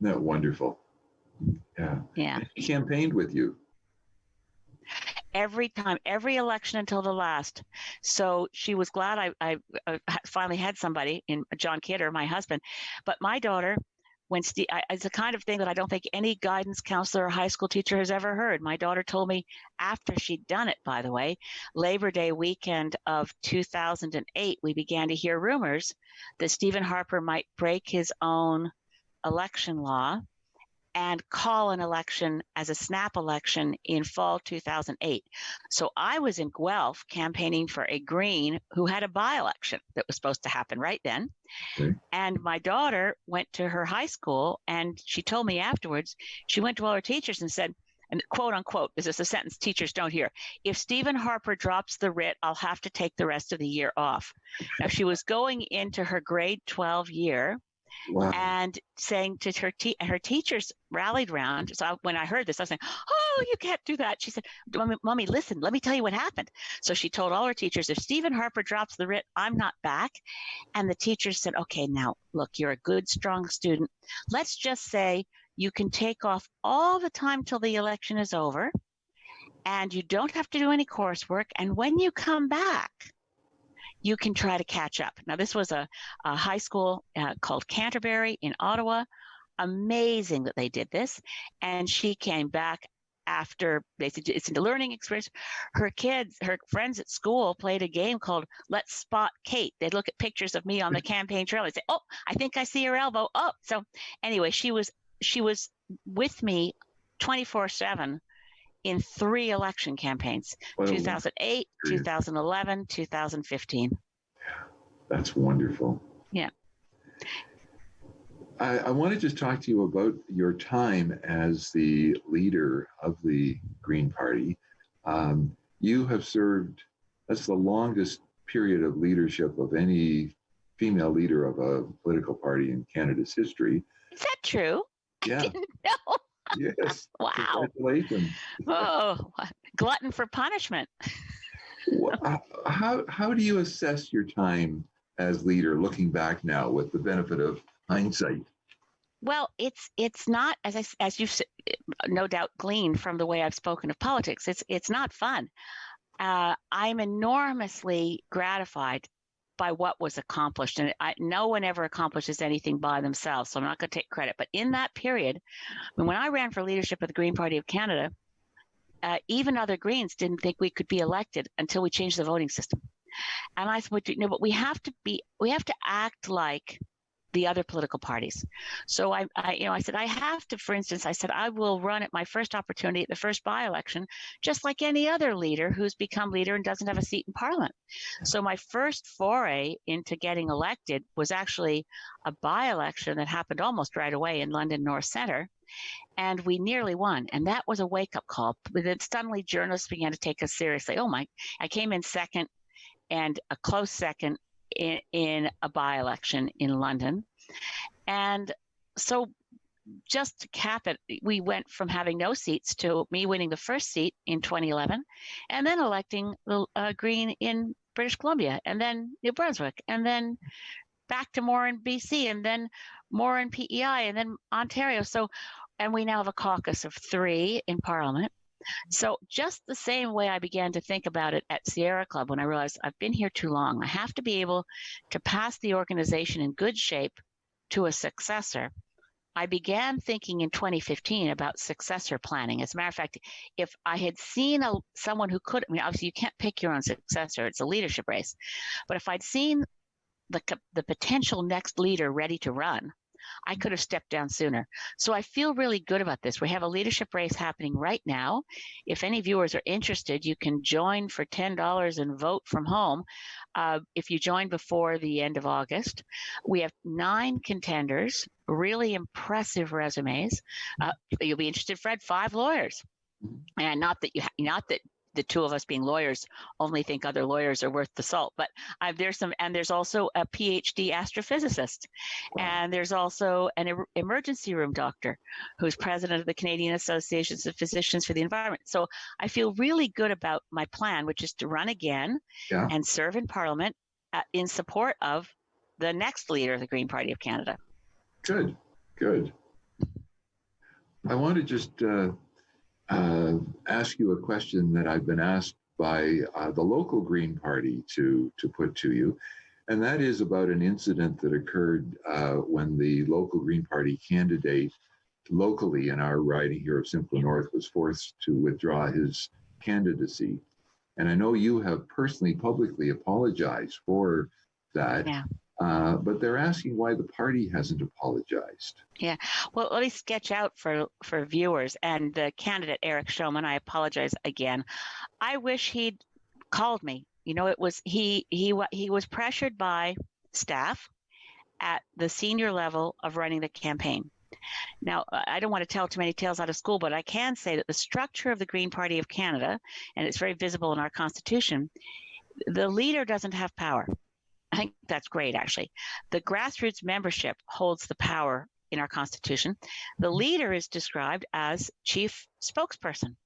Isn't that wonderful? Yeah. Yeah. And she campaigned with you. Every time, every election until the last. So she was glad I finally had somebody in John Kidder, my husband. But my daughter, it's the kind of thing that I don't think any guidance counselor or high school teacher has ever heard. My daughter told me after she'd done it, by the way, Labor Day weekend of 2008, we began to hear rumors that Stephen Harper might break his own election law and call an election as a snap election in fall 2008. So I was in Guelph campaigning for a Green who had a by-election that was supposed to happen right then. Okay. And my daughter went to her high school, and she told me afterwards, she went to all her teachers and said, and quote unquote, this is a sentence teachers don't hear, if Stephen Harper drops the writ, I'll have to take the rest of the year off. Now, she was going into her grade 12 year. Wow. And saying to her teachers rallied around. So when I heard this, I was saying, "Oh, you can't do that." She said, "Mommy, listen, let me tell you what happened." So she told all her teachers, "If Stephen Harper drops the writ, I'm not back." And the teachers said, "Okay, now look, you're a good, strong student. Let's just say you can take off all the time till the election is over, and you don't have to do any coursework. And when you come back, you can try to catch up." Now, this was a high school called Canterbury in Ottawa. Amazing that they did this. And she came back after, basically, it's a learning experience. Her friends at school played a game called Let's Spot Kate. They'd look at pictures of me on the campaign trail and say, "Oh, I think I see her elbow." Oh, so anyway, she was with me 24/7 in 3 election campaigns, 2008, 2011, 2015. That's wonderful. Yeah. I want to just talk to you about your time as the leader of the Green Party. You have served, that's the longest period of leadership of any female leader of a political party in Canada's history. Is that true? Yeah. I didn't know. Yes. Wow. Congratulations. Oh, glutton for punishment. How do you assess your time as leader, looking back now with the benefit of hindsight? Well, it's not, as you've no doubt gleaned from the way I've spoken of politics, it's not fun. I'm enormously gratified by what was accomplished, and no one ever accomplishes anything by themselves, so I'm not going to take credit. But in that period, when I ran for leadership of the Green Party of Canada, even other Greens didn't think we could be elected until we changed the voting system. And I said, but we have to act like the other political parties. So I said, I have to, for instance, I said, I will run at my first opportunity at the first by-election, just like any other leader who's become leader and doesn't have a seat in Parliament. So my first foray into getting elected was actually a by-election that happened almost right away in London North Centre. And we nearly won. And that was a wake-up call. But then suddenly journalists began to take us seriously. I came in second and a close second in a by-election in London. And so just to cap it, we went from having no seats to me winning the first seat in 2011 and then electing Green in British Columbia and then New Brunswick and then back to more in BC and then more in PEI and then Ontario. So, and we now have a caucus of 3 in Parliament. So just the same way I began to think about it at Sierra Club when I realized I've been here too long. I have to be able to pass the organization in good shape to a successor. I began thinking in 2015 about successor planning. As a matter of fact, if I had seen someone who could, obviously you can't pick your own successor, it's a leadership race. But if I'd seen the potential next leader ready to run, I could have stepped down sooner. So I feel really good about this. We have a leadership race happening right now. If any viewers are interested, you can join for $10 and vote from home. If you join before the end of August, we have 9 contenders, really impressive resumes. You'll be interested, Fred, 5 lawyers. Mhm. And not that the two of us being lawyers only think other lawyers are worth the salt, but there's also a PhD astrophysicist, Wow. and there's also an emergency room doctor who's president of the Canadian Associations of Physicians for the Environment. So I feel really good about my plan, which is to run again Yeah. and serve in Parliament in support of the next leader of the Green Party of Canada. Good. Good. I want to just ask you a question that I've been asked by the local Green Party to put to you, and that is about an incident that occurred when the local Green Party candidate locally in our riding here of Simcoe North was forced to withdraw his candidacy. And I know you have personally publicly apologized for that. Yeah. But they're asking why the party hasn't apologized. Yeah. Well, let me sketch out for viewers and the candidate, Eric Shulman. I apologize again. I wish he'd called me. You know, it was he was pressured by staff at the senior level of running the campaign. Now, I don't want to tell too many tales out of school, but I can say that the structure of the Green Party of Canada, and it's very visible in our Constitution, the leader doesn't have power. I think that's great, actually. The grassroots membership holds the power in our Constitution. The leader is described as chief spokesperson.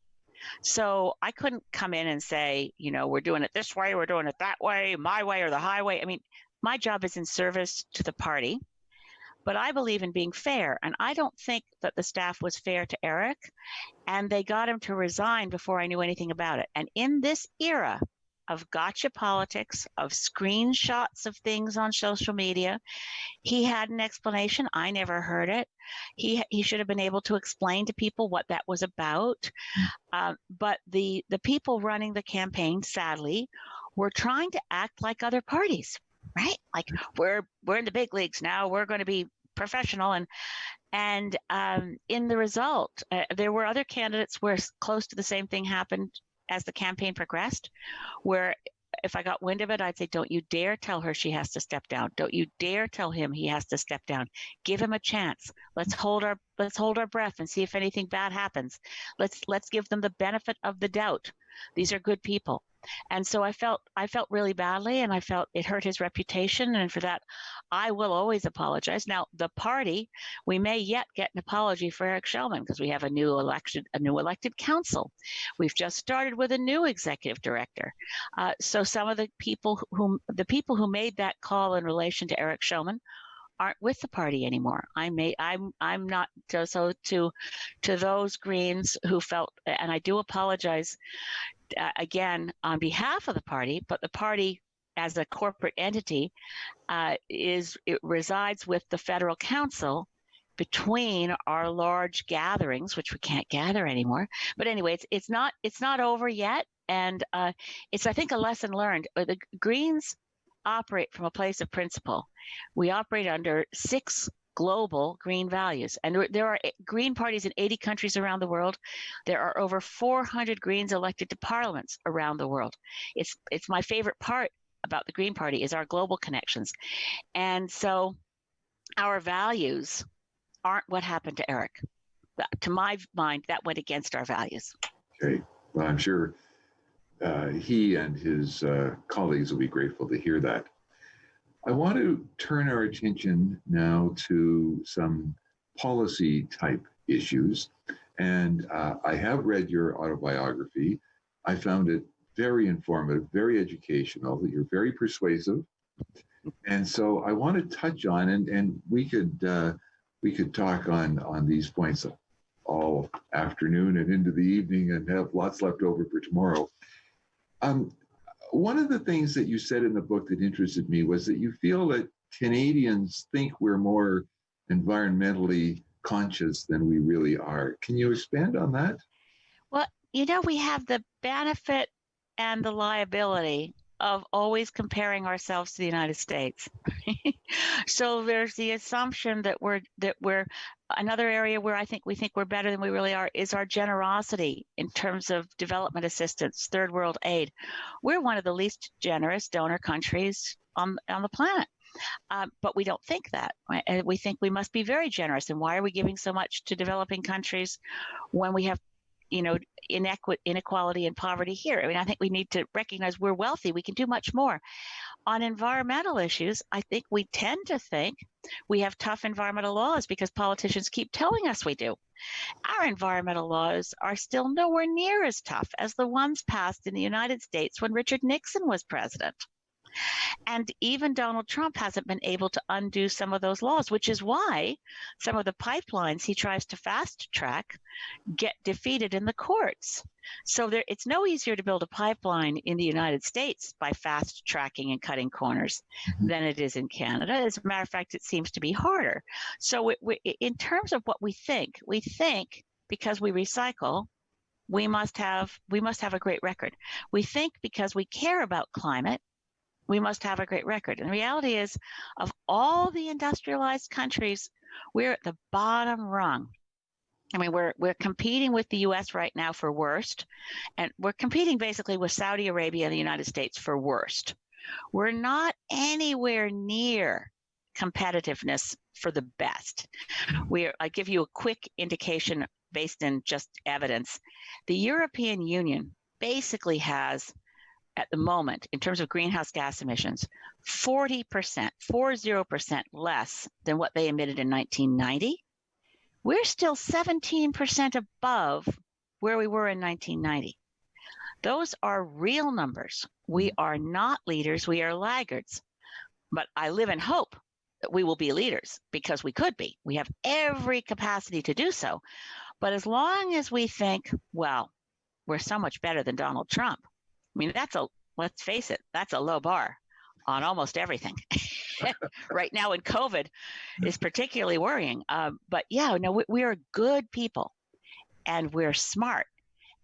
So I couldn't come in and say, you know, we're doing it this way, we're doing it that way, my way or the highway. I mean, my job is in service to the party, but I believe in being fair. And I don't think that the staff was fair to Eric, and they got him to resign before I knew anything about it. And in this era of gotcha politics, of screenshots of things on social media, he had an explanation. I never heard it. He should have been able to explain to people what that was about. But the people running the campaign, sadly, were trying to act like other parties, right? Like we're in the big leagues now. We're going to be professional, and in the result, there were other candidates where close to the same thing happened as the campaign progressed, where if I got wind of it, I'd say, don't you dare tell her she has to step down. Don't you dare tell him he has to step down. Give him a chance. Let's hold our breath and see if anything bad happens. Let's give them the benefit of the doubt. These are good people. And so I felt really badly, and I felt it hurt his reputation. And for that, I will always apologize. Now, the party, we may yet get an apology for Eric Shulman because we have a new elected council. We've just started with a new executive director. So some of the people who made that call in relation to Eric Shulman aren't with the party anymore. I'm not. So to those Greens who felt, and I do apologize again on behalf of the party, but the party as a corporate entity it resides with the federal council between our large gatherings, which we can't gather anymore. But anyway, it's not over yet, and it's, I think, a lesson learned. The Greens operate from a place of principle. We operate under 6 global green values, and there are green parties in 80 countries around the world. There are over 400 Greens elected to parliaments around the world. It's my favorite part about the Green Party is our global connections, and so our values aren't what happened to Eric. To my mind, that went against our values. Okay, well, I'm sure he and his colleagues will be grateful to hear that. I want to turn our attention now to some policy type issues. And I have read your autobiography. I found it very informative, very educational. You're very persuasive. And so I want to touch on, and we could talk on these points all afternoon and into the evening and have lots left over for tomorrow. One of the things that you said in the book that interested me was that you feel that Canadians think we're more environmentally conscious than we really are. Can you expand on that? Well, you know, we have the benefit and the liability of always comparing ourselves to the United States. So there's the assumption that we're another area where we think we're better than we really are is our generosity in terms of development assistance, third world aid. We're one of the least generous donor countries on the planet. But we don't think that. Right? And we think we must be very generous. And why are we giving so much to developing countries when we have inequality and poverty here. I mean, I think we need to recognize we're wealthy. We can do much more. On environmental issues, I think we tend to think we have tough environmental laws because politicians keep telling us we do. Our environmental laws are still nowhere near as tough as the ones passed in the United States when Richard Nixon was president. And even Donald Trump hasn't been able to undo some of those laws, which is why some of the pipelines he tries to fast track get defeated in the courts. So it's no easier to build a pipeline in the United States by fast tracking and cutting corners than it is in Canada. As a matter of fact, it seems to be harder. So in terms of what we think because we recycle, we must have a great record. We think because we care about climate, we must have a great record. And the reality is, of all the industrialized countries, we're at the bottom rung. I mean, we're competing with the U.S. right now for worst, and we're competing basically with Saudi Arabia and the United States for worst. We're not anywhere near competitiveness for the best. I give you a quick indication based in just evidence. The European Union basically has, at the moment, in terms of greenhouse gas emissions, 40% less than what they emitted in 1990. We're still 17% above where we were in 1990. Those are real numbers. We are not leaders, we are laggards. But I live in hope that we will be leaders because we could be. We have every capacity to do so. But as long as we think, well, we're so much better than Donald Trump, I mean, let's face it, that's a low bar on almost everything. Right now in COVID is particularly worrying. But yeah, no, we are good people and we're smart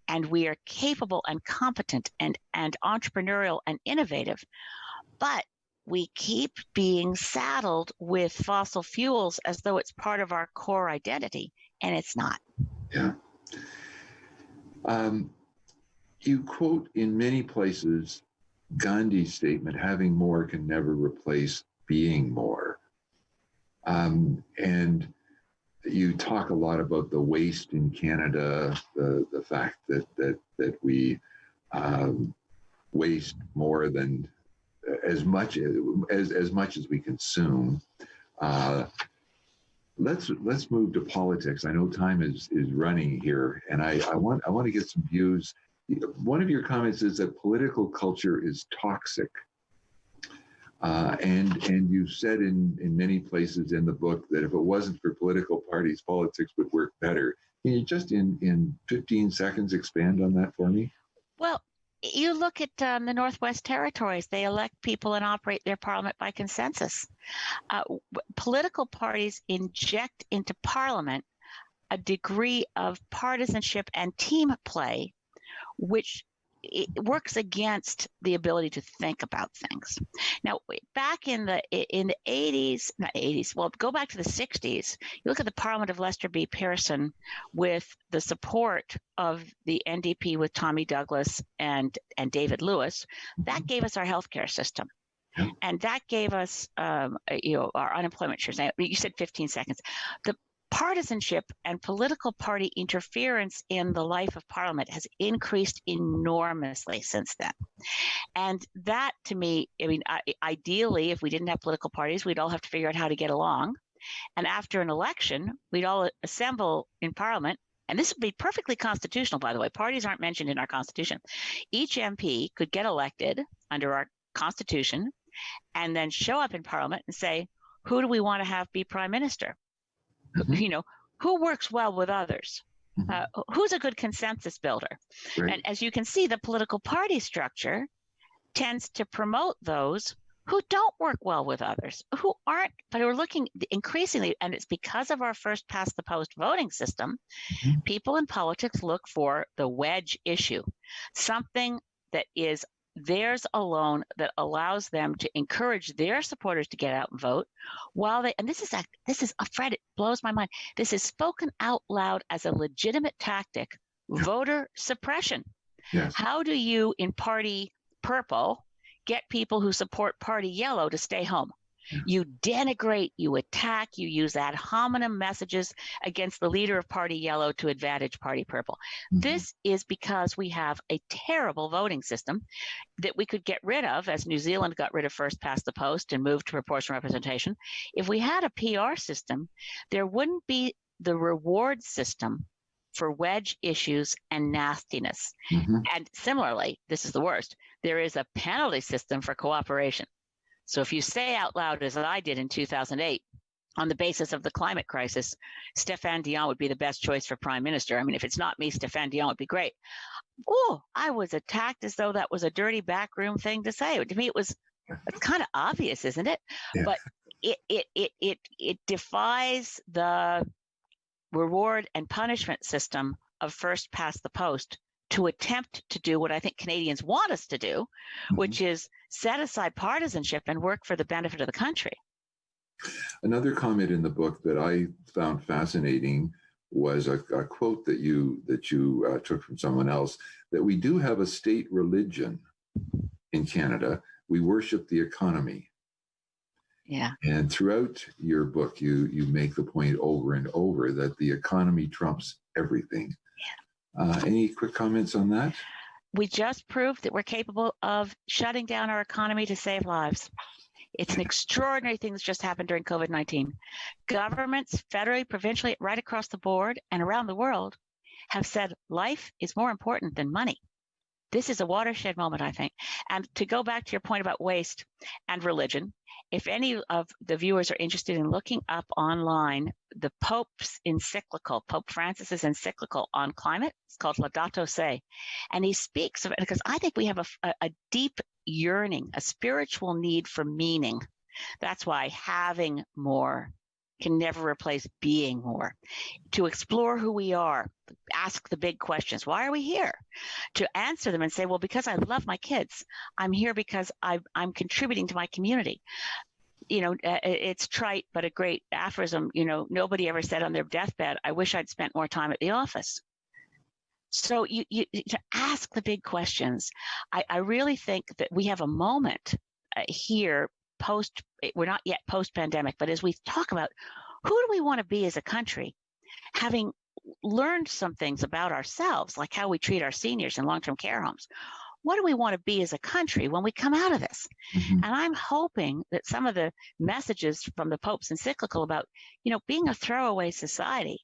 and we are capable and competent and entrepreneurial and innovative. But we keep being saddled with fossil fuels as though it's part of our core identity, and it's not. Yeah. You quote in many places Gandhi's statement, having more can never replace being more. And you talk a lot about the waste in Canada, the fact that we waste more than as much as we consume. Let's move to politics. I know time is running here, and I want to get some views. One of your comments is that political culture is toxic, and you've said in many places in the book that if it wasn't for political parties, politics would work better. Can you just in 15 seconds expand on that for me? Well, you look at the Northwest Territories, they elect people and operate their parliament by consensus. Political parties inject into parliament a degree of partisanship and team play, which it works against the ability to think about things. Now, back in the 80s, not 80s, well, go back to the 60s, you look at the Parliament of Lester B. Pearson with the support of the NDP with Tommy Douglas and David Lewis, that gave us our healthcare system. And that gave us, our unemployment shares. Now, you said 15 seconds. The partisanship and political party interference in the life of Parliament has increased enormously since then. And that, to me, I mean, ideally, if we didn't have political parties, we'd all have to figure out how to get along. And after an election, we'd all assemble in Parliament. And this would be perfectly constitutional, by the way. Parties aren't mentioned in our Constitution. Each MP could get elected under our Constitution and then show up in Parliament and say, who do we want to have be Prime Minister? Mm-hmm. Who works well with others? Mm-hmm. Who's a good consensus builder? Right. And as you can see, the political party structure tends to promote those who don't work well with others, who aren't, but are looking increasingly, and it's because of our first past the post voting system, mm-hmm. people in politics look for the wedge issue, something that is theirs alone that allows them to encourage their supporters to get out and vote while they, and this is Fred, it blows my mind. This is spoken out loud as a legitimate tactic, voter suppression. Yes. How do you in party purple get people who support party yellow to stay home? You denigrate, you attack, you use ad hominem messages against the leader of Party Yellow to advantage Party Purple. This is because we have a terrible voting system that we could get rid of, as New Zealand got rid of first past the post and moved to proportional representation. If we had a PR system, there wouldn't be the reward system for wedge issues and nastiness. And similarly, this is the worst, there is a penalty system for cooperation. So if you say out loud, as I did in 2008, on the basis of the climate crisis, Stéphane Dion would be the best choice for prime minister. I mean, if it's not me, Stéphane Dion would be great. Oh, I was attacked as though that was a dirty backroom thing to say. To me, it's kind of obvious, isn't it? Yeah. But it defies the reward and punishment system of first past the post to attempt to do what I think Canadians want us to do, which is set aside partisanship and work for the benefit of the country. Another comment in the book that I found fascinating was a quote that you took from someone else, that we do have a state religion in Canada. We worship the economy. Yeah. And throughout your book, you make the point over and over that the economy trumps everything. Yeah. Any quick comments on that? We just proved that we're capable of shutting down our economy to save lives. It's an extraordinary thing that's just happened during COVID-19. Governments, federally, provincially, right across the board and around the world, have said life is more important than money. This is a watershed moment, I think. And to go back to your point about waste and religion, if any of the viewers are interested in looking up online the Pope's encyclical, Pope Francis's encyclical on climate, it's called Laudato Si. And he speaks of it because I think we have a deep yearning, a spiritual need for meaning. That's why having more can never replace being more. To explore who we are, ask the big questions. Why are we here? To answer them and say, well, because I love my kids. I'm here because I'm contributing to my community. You know, it's trite, but a great aphorism. You know, nobody ever said on their deathbed, I wish I'd spent more time at the office. So you to ask the big questions. I really think that we have a moment here we're not yet post-pandemic, but as we talk about who do we want to be as a country, having learned some things about ourselves, like how we treat our seniors in long-term care homes, what do we want to be as a country when we come out of this? And I'm hoping that some of the messages from the Pope's encyclical about, you know, being a throwaway society,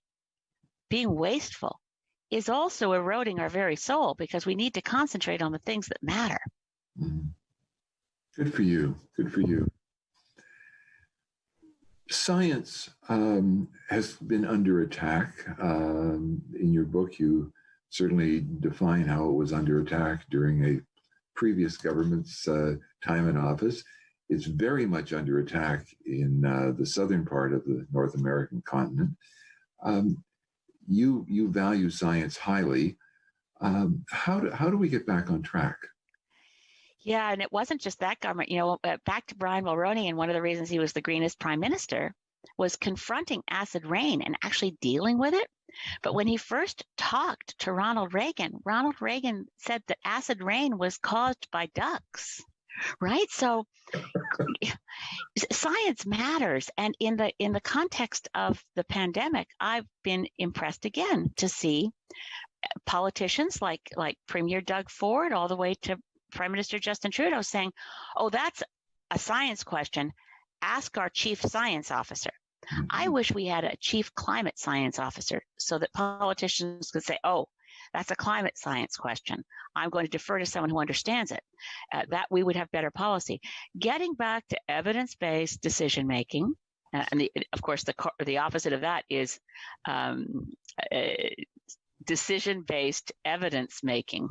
being wasteful, is also eroding our very soul, because we need to concentrate on the things that matter. Good for you. Good for you. Science has been under attack. In your book, you certainly define how it was under attack during a previous government's time in office. It's very much under attack in the southern part of the North American continent. You value science highly. How do we get back on track? Yeah, and it wasn't just that government. You know, back to Brian Mulroney, and one of the reasons he was the greenest prime minister was confronting acid rain and actually dealing with it. But when he first talked to Ronald Reagan said that acid rain was caused by ducks, right? So science matters. And in the context of the pandemic, I've been impressed again to see politicians like Premier Doug Ford all the way to Prime Minister Justin Trudeau saying, oh, that's a science question. Ask our chief science officer. I wish we had a chief climate science officer so that politicians could say, oh, that's a climate science question. I'm going to defer to someone who understands it. That we would have better policy. Getting back to evidence-based decision-making, and of course, the opposite of that is decision-based evidence-making,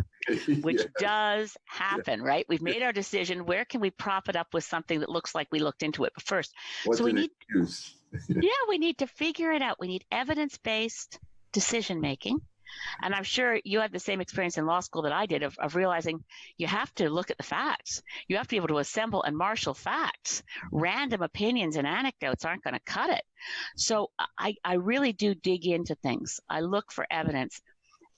which does happen, right? We've made our decision. Where can we prop it up with something that looks like we looked into it first? So we need, we need to figure it out. We need evidence-based decision-making. And I'm sure you had the same experience in law school that I did of realizing you have to look at the facts. You have to be able to assemble and marshal facts. Random opinions and anecdotes aren't going to cut it. So I really do dig into things. I look for evidence.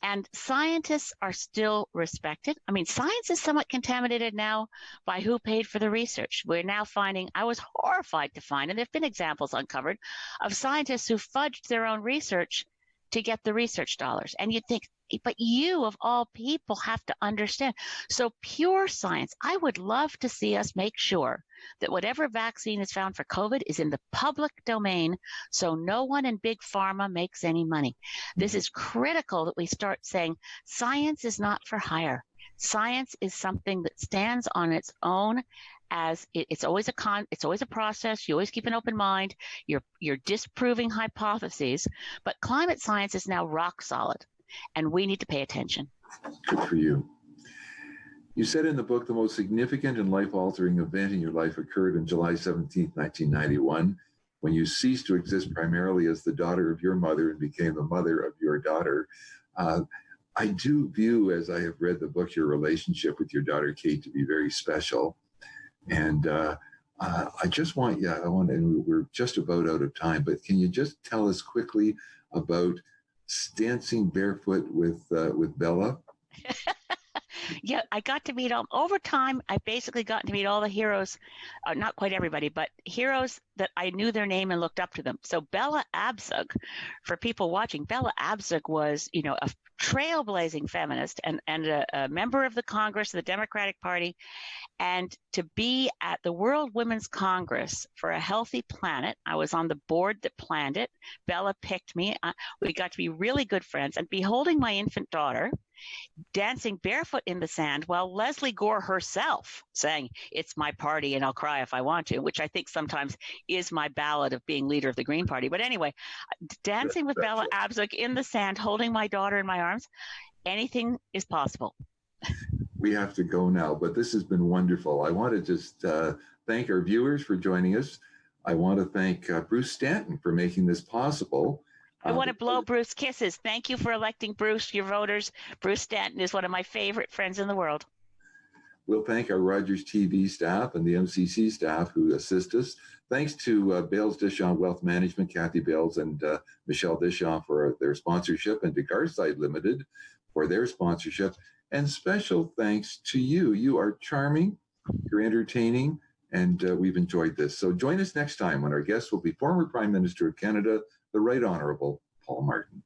And scientists are still respected. I mean, science is somewhat contaminated now by who paid for the research. We're now finding, I was horrified to find, and there have been examples uncovered of scientists who fudged their own research to get the research dollars. And you'd think, but you of all people have to understand. So pure science, I would love to see us make sure that whatever vaccine is found for COVID is in the public domain, so no one in big pharma makes any money. This is critical that we start saying science is not for hire. Science is something that stands on its own. As it's always it's always a process. You always keep an open mind. You're disproving hypotheses, but climate science is now rock solid, and we need to pay attention. Good for you. You said in the book the most significant and life-altering event in your life occurred on July 17, 1991, when you ceased to exist primarily as the daughter of your mother and became the mother of your daughter. I do view, as I have read the book, your relationship with your daughter Kate to be very special. And I just want, and we're just about out of time, but can you just tell us quickly about dancing barefoot with Bella? Yeah, I got to meet over time. I basically got to meet all the heroes, not quite everybody, but heroes that I knew their name and looked up to them. So Bella Abzug, for people watching, Bella Abzug was, a trailblazing feminist and a member of the Congress, the Democratic Party. And to be at the World Women's Congress for a Healthy Planet, I was on the board that planned it. Bella picked me. We got to be really good friends. And beholding my infant daughter dancing barefoot in the sand while Leslie Gore herself saying, "It's my party and I'll cry if I want to," which I think sometimes is my ballad of being leader of the Green Party. But anyway, dancing with Bella Abzug in the sand, holding my daughter in my arms, anything is possible. We have to go now, but this has been wonderful. I want to just thank our viewers for joining us. I want to thank Bruce Stanton for making this possible. I want to blow Bruce kisses. Thank you for electing Bruce, your voters. Bruce Stanton is one of my favorite friends in the world. We'll thank our Rogers TV staff and the MCC staff who assist us. Thanks to Bales Deschamps Wealth Management, Kathy Bales and Michelle Deschamps for their sponsorship, and to Garside Limited for their sponsorship. And special thanks to you. You are charming, you're entertaining, and we've enjoyed this. So join us next time when our guest will be former Prime Minister of Canada, the Right Honourable Paul Martin.